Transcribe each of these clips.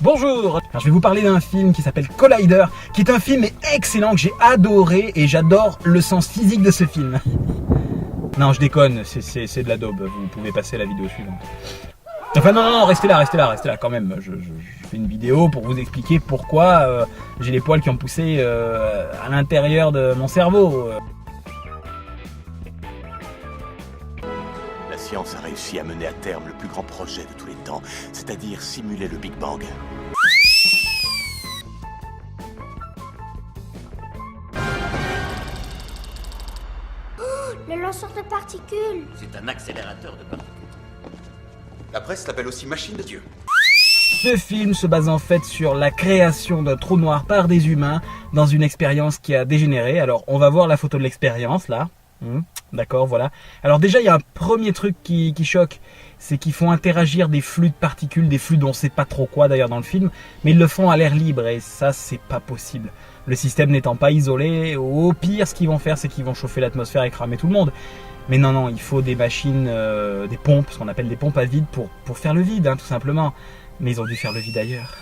Bonjour. Alors, je vais vous parler d'un film qui s'appelle Collider, qui est un film excellent que j'ai adoré et j'adore le sens physique de ce film. Non, je déconne, c'est de la daube, vous pouvez passer à la vidéo suivante. Enfin non, restez là quand même. Je fais une vidéo pour vous expliquer pourquoi j'ai les poils qui ont poussé à l'intérieur de mon cerveau. La science a réussi à mener à terme le plus grand projet de tous les temps, c'est-à-dire simuler le Big Bang. Le lanceur de particules. C'est un accélérateur de particules. La presse l'appelle aussi machine de Dieu. Ce film se base en fait sur la création d'un trou noir par des humains dans une expérience qui a dégénéré. Alors on va voir la photo de l'expérience là. D'accord, voilà. Alors déjà il y a un premier truc qui choque, c'est qu'ils font interagir des flux de particules, des flux dont on sait pas trop quoi d'ailleurs dans le film, mais ils le font à l'air libre et ça c'est pas possible. Le système n'étant pas isolé, au pire ce qu'ils vont faire c'est qu'ils vont chauffer l'atmosphère et cramer tout le monde. Mais non, il faut des machines, des pompes, ce qu'on appelle des pompes à vide pour faire le vide, hein, tout simplement. Mais ils ont dû faire le vide ailleurs.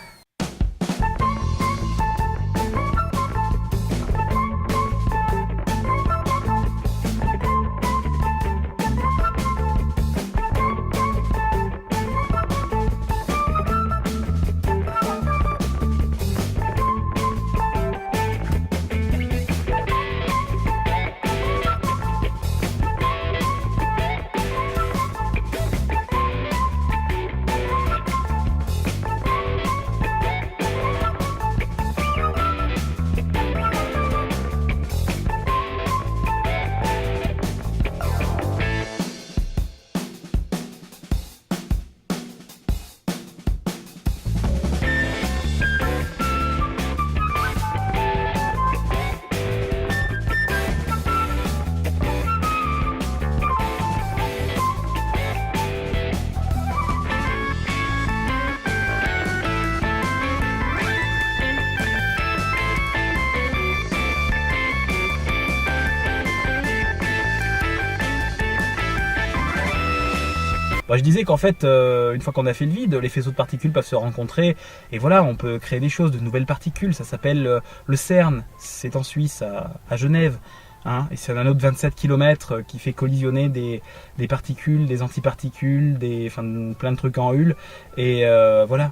Je disais qu'en fait, une fois qu'on a fait le vide, les faisceaux de particules peuvent se rencontrer et voilà, on peut créer des choses, de nouvelles particules. Ça s'appelle le CERN, c'est en Suisse, à Genève. Hein, et c'est un anneau de 27 km qui fait collisionner des particules, des antiparticules, plein de trucs en hulle. Et voilà.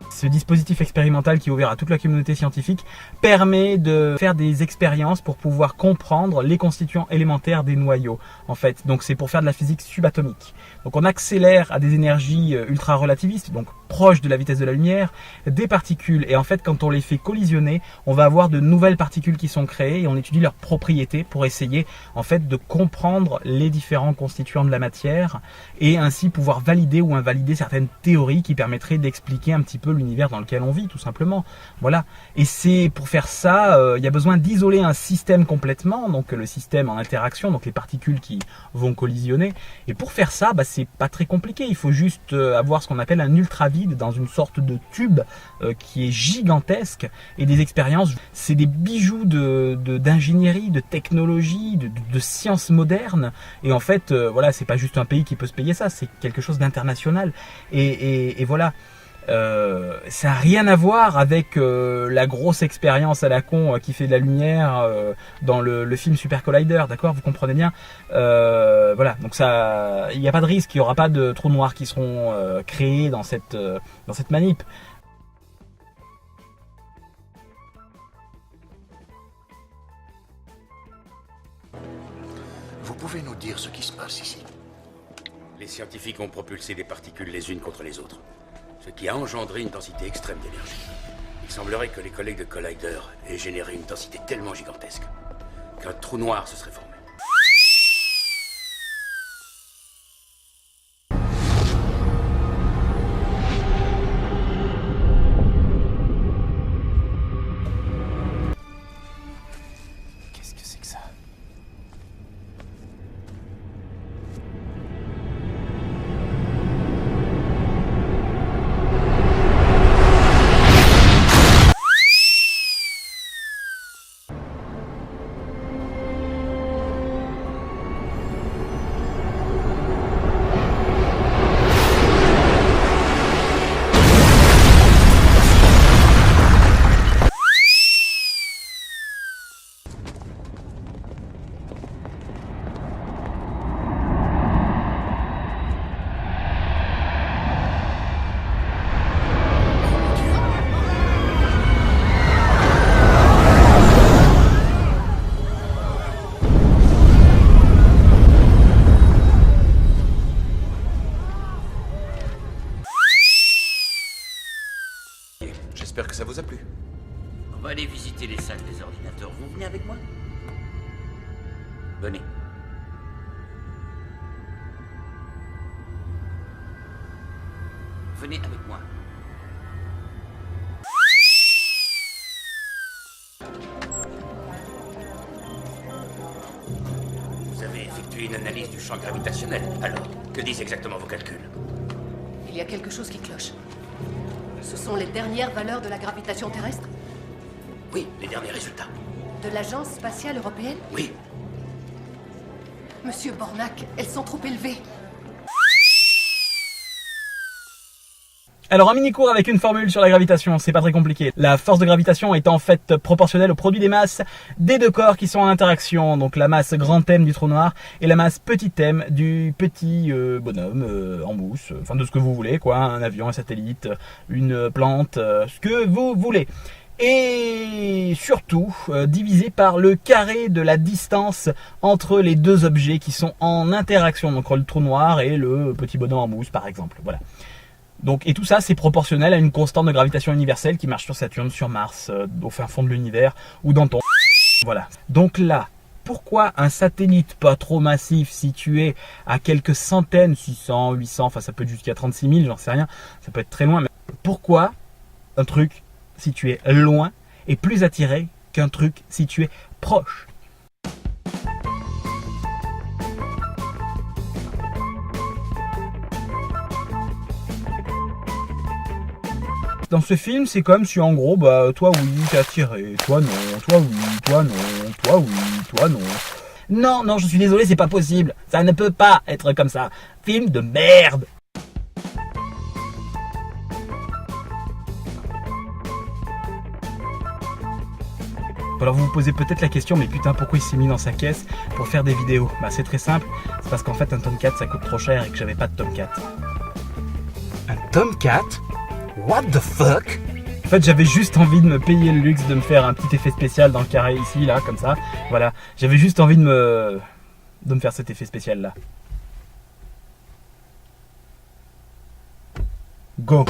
Ce dispositif expérimental qui est ouvert à toute la communauté scientifique permet de faire des expériences pour pouvoir comprendre les constituants élémentaires des noyaux. En fait, donc c'est pour faire de la physique subatomique. Donc on accélère à des énergies ultra relativistes, donc proches de la vitesse de la lumière, des particules. Et en fait, quand on les fait collisionner, on va avoir de nouvelles particules qui sont créées et on étudie leurs propriétés pour essayer en fait de comprendre les différents constituants de la matière et ainsi pouvoir valider ou invalider certaines théories qui permettraient d'expliquer un petit peu l'univers dans lequel on vit, tout simplement. Voilà. Et c'est pour faire ça, il y a besoin d'isoler un système complètement, donc le système en interaction, donc les particules qui vont collisionner. Et pour faire ça, c'est pas très compliqué. Il faut juste avoir ce qu'on appelle un ultravide dans une sorte de tube qui est gigantesque. Et des expériences, c'est des bijoux d'ingénierie, de technologie, de sciences modernes. Et en fait, voilà, c'est pas juste un pays qui peut se payer ça, c'est quelque chose d'international. Et voilà. Ça n'a rien à voir avec la grosse expérience à la con qui fait de la lumière dans le film Super Collider, d'accord, vous comprenez bien. Voilà, donc ça, il n'y a pas de risque, il n'y aura pas de trous noirs qui seront créés dans cette manip. Vous pouvez nous dire ce qui se passe ici? Les scientifiques ont propulsé des particules les unes contre les autres, ce qui a engendré une densité extrême d'énergie. Il semblerait que les collègues de Collider aient généré une densité tellement gigantesque qu'un trou noir se serait formé. Qu'est-ce que c'est que ça ? ça vous a plu. On va aller visiter les salles des ordinateurs. Vous venez avec moi? Venez. Venez avec moi. Vous avez effectué une analyse du champ gravitationnel. Alors, que disent exactement vos calculs? Il y a quelque chose qui cloche. Ce sont les dernières valeurs de la gravitation terrestre? Oui, les derniers résultats. De l'Agence spatiale européenne? Oui. Monsieur Bornac, elles sont trop élevées. Alors un mini cours avec une formule sur la gravitation, c'est pas très compliqué. La force de gravitation est en fait proportionnelle au produit des masses des deux corps qui sont en interaction. Donc la masse grand M du trou noir et la masse petit m du petit bonhomme en mousse, enfin de ce que vous voulez quoi, un avion, un satellite, une plante, ce que vous voulez. Et surtout divisé par le carré de la distance entre les deux objets qui sont en interaction, donc le trou noir et le petit bonhomme en mousse par exemple. Voilà. Donc, et tout ça, c'est proportionnel à une constante de gravitation universelle qui marche sur Saturne, sur Mars, au fin fond de l'univers, ou dans ton... Voilà. Donc là, pourquoi un satellite pas trop massif situé à quelques centaines, 600, 800, enfin ça peut être jusqu'à 36 000, j'en sais rien, ça peut être très loin, mais pourquoi un truc situé loin est plus attiré qu'un truc situé proche? Dans ce film, c'est comme si en gros, bah, toi oui, t'es attiré, toi non, toi oui, toi non, toi oui, toi non. Non, non, je suis désolé, c'est pas possible. Ça ne peut pas être comme ça. Film de merde. Alors vous vous posez peut-être la question, mais putain, pourquoi il s'est mis dans sa caisse pour faire des vidéos? Bah c'est très simple, c'est parce qu'en fait un Tomcat ça coûte trop cher et que j'avais pas de Tomcat. Un Tomcat? What the fuck? En fait, j'avais juste envie de me payer le luxe de me faire un petit effet spécial dans le carré ici, là, comme ça. Voilà, j'avais juste envie de me faire cet effet spécial là. Go!